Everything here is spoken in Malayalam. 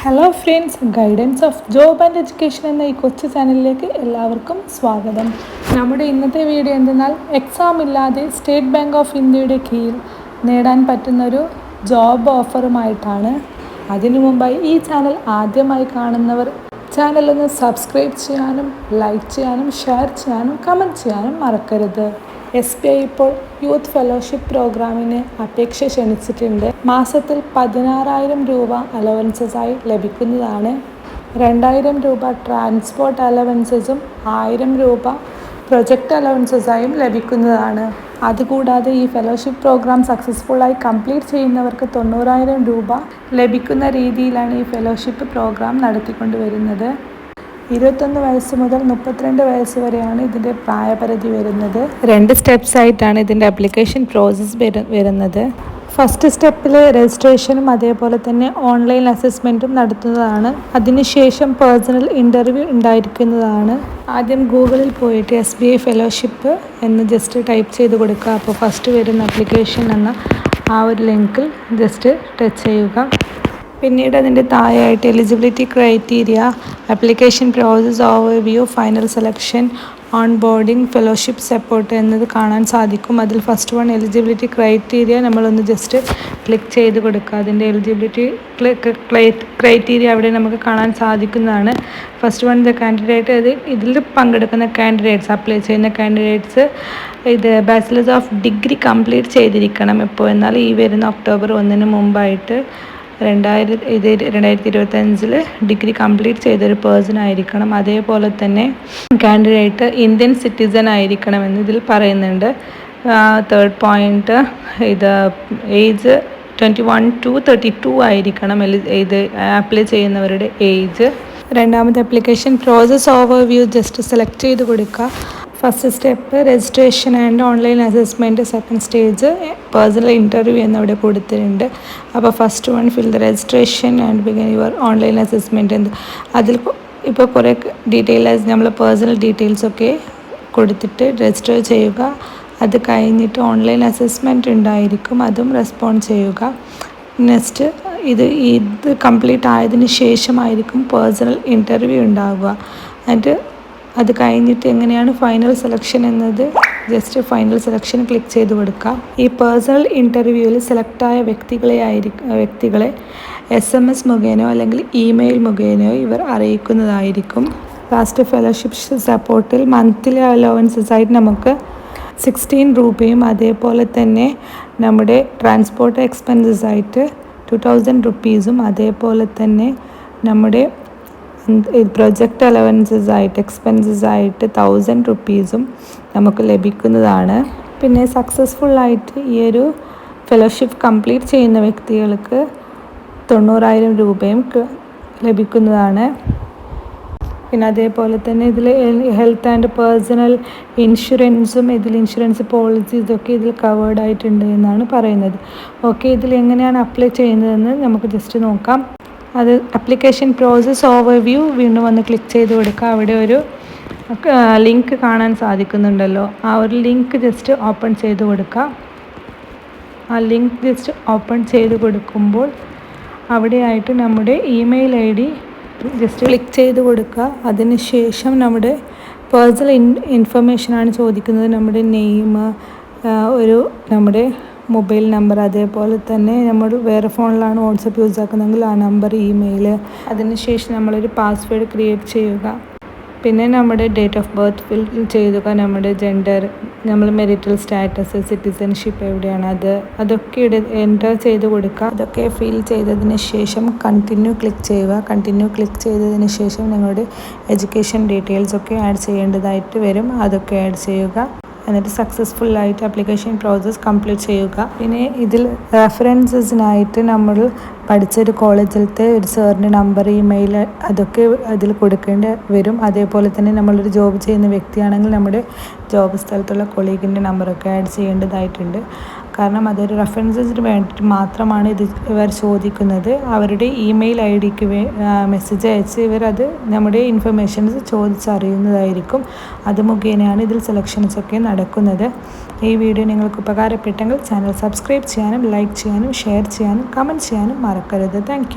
Hello friends, guidance of job and education എന്ന ഈ കൊച്ചു ചാനലിലേക്ക് എല്ലാവർക്കും സ്വാഗതം. നമ്മുടെ ഇന്നത്തെ വീഡിയോ എന്തെന്നാൽ എക്സാം ഇല്ലാതെ സ്റ്റേറ്റ് ബാങ്ക് ഓഫ് ഇന്ത്യയുടെ കീഴിൽ നേടാൻ പറ്റുന്നൊരു ജോബ് ഓഫറുമായിട്ടാണ്. അതിനു മുമ്പായി ഈ ചാനൽ ആദ്യമായി കാണുന്നവർ ചാനലൊന്ന് സബ്സ്ക്രൈബ് ചെയ്യാനും ലൈക്ക് ചെയ്യാനും ഷെയർ ചെയ്യാനും കമൻറ്റ് ചെയ്യാനും മറക്കരുത്. SBI ഇപ്പോൾ യൂത്ത് ഫെലോഷിപ്പ് പ്രോഗ്രാമിന് അപേക്ഷ ക്ഷണിച്ചിട്ടുണ്ട്. മാസത്തിൽ 16,000 രൂപ അലവൻസസായി ലഭിക്കുന്നതാണ്. 2,000 രൂപ ട്രാൻസ്പോർട്ട് അലവൻസസും 1,000 രൂപ പ്രൊജക്റ്റ് അലവൻസസായും ലഭിക്കുന്നതാണ്. അതുകൂടാതെ ഈ ഫെലോഷിപ്പ് പ്രോഗ്രാം സക്സസ്ഫുള്ളായി കംപ്ലീറ്റ് ചെയ്യുന്നവർക്ക് 90,000 രൂപ ലഭിക്കുന്ന രീതിയിലാണ് ഈ ഫെലോഷിപ്പ് പ്രോഗ്രാം നടത്തിക്കൊണ്ടുവരുന്നത്. 21 വയസ്സ് മുതൽ 32 വയസ്സ് വരെയാണ് ഇതിൻ്റെ പ്രായപരിധി വരുന്നത്. 2 സ്റ്റെപ്സ് ആയിട്ടാണ് ഇതിൻ്റെ ആപ്ലിക്കേഷൻ പ്രോസസ്സ് വരുന്നത്. ഫസ്റ്റ് സ്റ്റെപ്പിൽ രജിസ്ട്രേഷനും അതേപോലെ തന്നെ ഓൺലൈൻ അസസ്മെൻറ്റും നടത്തുന്നതാണ്. അതിനുശേഷം പേഴ്സണൽ ഇൻ്റർവ്യൂ ഉണ്ടായിരിക്കുന്നതാണ്. ആദ്യം ഗൂഗിളിൽ പോയിട്ട് SBI ഫെലോഷിപ്പ് എന്ന് ജസ്റ്റ് ടൈപ്പ് ചെയ്ത് കൊടുക്കുക. അപ്പോൾ ഫസ്റ്റ് വരുന്ന ആപ്ലിക്കേഷൻ എന്ന ആ ഒരു ലിങ്കിൽ ജസ്റ്റ് ടച്ച് ചെയ്യുക. പിന്നീട് അതിൻ്റെ താഴെയായിട്ട് eligibility criteria, application process overview, final selection, on boarding, fellowship support എന്നത് കാണാൻ സാധിക്കും. അതിൽ ഫസ്റ്റ് വൺ എലിജിബിലിറ്റി ക്രൈറ്റീരിയ നമ്മളൊന്ന് ജസ്റ്റ് ക്ലിക്ക് ചെയ്ത് കൊടുക്കുക. അതിൻ്റെ എലിജിബിലിറ്റി ക്രൈറ്റീരിയ അവിടെ നമുക്ക് കാണാൻ സാധിക്കുന്നതാണ്. ഫസ്റ്റ് വൺ ദ കാൻഡിഡേറ്റ്, ഇതിൽ പങ്കെടുക്കുന്ന കാൻഡിഡേറ്റ്സ്, അപ്ലൈ ചെയ്യുന്ന കാൻഡിഡേറ്റ്സ് ഇത് ബാച്ചിലേഴ്സ് ഓഫ് ഡിഗ്രി കംപ്ലീറ്റ് ചെയ്തിരിക്കണം. ഇപ്പോൾ എന്നാൽ ഈ വരുന്ന ഒക്ടോബർ 1 മുമ്പായിട്ട് 2025 ഡിഗ്രി കംപ്ലീറ്റ് ചെയ്തൊരു പേഴ്സൺ ആയിരിക്കണം. അതേപോലെ തന്നെ കാൻഡിഡേറ്റ് ഇന്ത്യൻ സിറ്റിസൺ ആയിരിക്കണമെന്ന് ഇതിൽ പറയുന്നുണ്ട്. തേർഡ് പോയിന്റ്, ഇത് ഏജ് 21 to 32 ആയിരിക്കണം ഇത് അപ്ലൈ ചെയ്യുന്നവരുടെ ഏജ്. രണ്ടാമത്തെ application process overview just select ചെയ്ത് കൊടുക്കുക. First step registration and online assessment, second stage personal interview എന്നവിടെ കൊടുത്തിട്ടുണ്ട്. അപ്പോൾ first one fill the registration and begin your online assessment എന്ന് അതിൽ ഇപ്പോൾ കുറേ ഡീറ്റെയിൽസ് നമ്മൾ പേഴ്സണൽ ഡീറ്റെയിൽസൊക്കെ കൊടുത്തിട്ട് രജിസ്റ്റർ ചെയ്യുക. അത് കഴിഞ്ഞിട്ട് ഓൺലൈൻ അസസ്മെൻറ്റ് ഉണ്ടായിരിക്കും, അതും റെസ്പോണ്ട് ചെയ്യുക. നെക്സ്റ്റ് ഇത് കംപ്ലീറ്റ് ആയതിന് ശേഷമായിരിക്കും പേഴ്സണൽ ഇൻ്റർവ്യൂ ഉണ്ടാവുക. എന്നിട്ട് അത് കഴിഞ്ഞിട്ട് എങ്ങനെയാണ് ഫൈനൽ സെലക്ഷൻ എന്നത് ജസ്റ്റ് ഫൈനൽ സെലക്ഷൻ ക്ലിക്ക് ചെയ്ത് കൊടുക്കുക. ഈ പേഴ്സണൽ ഇൻ്റർവ്യൂവിൽ സെലക്റ്റായ വ്യക്തികളെ SMS മുഖേനയോ അല്ലെങ്കിൽ ഇമെയിൽ മുഖേനയോ ഇവർ അറിയിക്കുന്നതായിരിക്കും. ലാസ്റ്റ് ഫെലോഷിപ്പ് സപ്പോർട്ടിൽ മന്ത്ലി അലവൻസസ് ആയിട്ട് നമുക്ക് 16 രൂപയും അതേപോലെ തന്നെ നമ്മുടെ ട്രാൻസ്പോർട്ട് എക്സ്പെൻസസ് ആയിട്ട് 2,000 റുപ്പീസും അതേപോലെ തന്നെ നമ്മുടെ പ്രൊജക്റ്റ് അലവൻസസ് ആയിട്ട് എക്സ്പെൻസസ് ആയിട്ട് 1,000 റുപ്പീസും നമുക്ക് ലഭിക്കുന്നതാണ്. പിന്നെ സക്സസ്ഫുള്ളായിട്ട് ഈ ഒരു ഫെലോഷിപ്പ് കംപ്ലീറ്റ് ചെയ്യുന്ന വ്യക്തികൾക്ക് 90,000 രൂപയും ലഭിക്കുന്നതാണ്. പിന്നെ അതേപോലെ തന്നെ ഇതിൽ ഹെൽത്ത് ആൻഡ് പേഴ്സണൽ ഇൻഷുറൻസും ഇൻഷുറൻസ് പോളിസീസൊക്കെ ഇതിൽ കവേർഡ് ആയിട്ടുണ്ട് എന്നാണ് പറയുന്നത്. ഓക്കെ, ഇതിൽ എങ്ങനെയാണ് അപ്ലൈ ചെയ്യുന്നതെന്ന് നമുക്ക് ജസ്റ്റ് നോക്കാം. അത് ആപ്ലിക്കേഷൻ പ്രോസസ് ഓവർവ്യൂ വീണ്ടും വന്ന് ക്ലിക്ക് ചെയ്ത് കൊടുക്കുക. അവിടെ ഒരു ലിങ്ക് കാണാൻ സാധിക്കുന്നുണ്ടല്ലോ, ആ ഒരു ലിങ്ക് ജസ്റ്റ് ഓപ്പൺ ചെയ്ത് കൊടുക്കുക. ആ ലിങ്ക് ജസ്റ്റ് ഓപ്പൺ ചെയ്ത് കൊടുക്കുമ്പോൾ അവിടെയായിട്ട് നമ്മുടെ ഇമെയിൽ ID ജസ്റ്റ് ക്ലിക്ക് ചെയ്ത് കൊടുക്കുക. അതിനുശേഷം നമ്മുടെ പേഴ്സണൽ ഇൻഫർമേഷനാണ് ചോദിക്കുന്നത്. നമ്മുടെ നെയിം, നമ്മുടെ മൊബൈൽ നമ്പർ, അതേപോലെ തന്നെ നമ്മൾ വേറെ ഫോണിലാണ് വാട്സപ്പ് യൂസ് ആക്കുന്നതെങ്കിൽ ആ നമ്പർ, ഇമെയിൽ, അതിനുശേഷം നമ്മളൊരു പാസ്വേഡ് ക്രിയേറ്റ് ചെയ്യുക. പിന്നെ നമ്മുടെ ഡേറ്റ് ഓഫ് ബർത്ത് ഫിൽ ചെയ്യുക, നമ്മുടെ ജെൻഡർ, നമ്മൾ മെറിറ്റൽ സ്റ്റാറ്റസ്, സിറ്റിസൺഷിപ്പ് എവിടെയാണ് അതൊക്കെ എൻ്റർ ചെയ്ത് കൊടുക്കുക. അതൊക്കെ ഫിൽ ചെയ്തതിന് ശേഷം കണ്ടിന്യൂ ക്ലിക്ക് ചെയ്യുക. കണ്ടിന്യൂ ക്ലിക്ക് ചെയ്തതിന് ശേഷം നിങ്ങളുടെ എഡ്യൂക്കേഷൻ ഡീറ്റെയിൽസൊക്കെ ആഡ് ചെയ്യേണ്ടതായിട്ട് വരും. അതൊക്കെ ആഡ് ചെയ്യുക. എന്നിട്ട് സക്സസ്ഫുള്ളായിട്ട് ആപ്ലിക്കേഷൻ പ്രോസസ്സ് കംപ്ലീറ്റ് ചെയ്യുക. പിന്നെ ഇതിൽ റെഫറൻസസിനായിട്ട് നമ്മൾ പഠിച്ചൊരു കോളേജിലത്തെ ഒരു സാറിൻ്റെ നമ്പർ, ഇമെയിൽ അതൊക്കെ അതിൽ കൊടുക്കേണ്ടി വരും. അതേപോലെ തന്നെ നമ്മളൊരു ജോബ് ചെയ്യുന്ന വ്യക്തിയാണെങ്കിൽ നമ്മുടെ ജോബ് സ്ഥലത്തുള്ള കൊളീഗിൻ്റെ നമ്പറൊക്കെ ആഡ് ചെയ്യേണ്ടതായിട്ടുണ്ട്. കാരണം അതൊരു റെഫറൻസസിന് വേണ്ടിയിട്ട് മാത്രമാണ് ഇവർ ചോദിക്കുന്നത്. അവരുടെ ഇമെയിൽ IDക്ക് മെസ്സേജ് അയച്ച് ഇവരത് നമ്മുടെ ഇൻഫർമേഷൻസ് ചോദിച്ചറിയുന്നതായിരിക്കും. അത് മുഖേനയാണ് ഇതിൽ സെലക്ഷൻസൊക്കെ നടക്കുന്നത്. ഈ വീഡിയോ നിങ്ങൾക്ക് ഉപകാരപ്പെട്ടെങ്കിൽ ചാനൽ സബ്സ്ക്രൈബ് ചെയ്യാനും ലൈക്ക് ചെയ്യാനും ഷെയർ ചെയ്യാനും കമൻറ്റ് ചെയ്യാനും മറക്കരുത്. താങ്ക്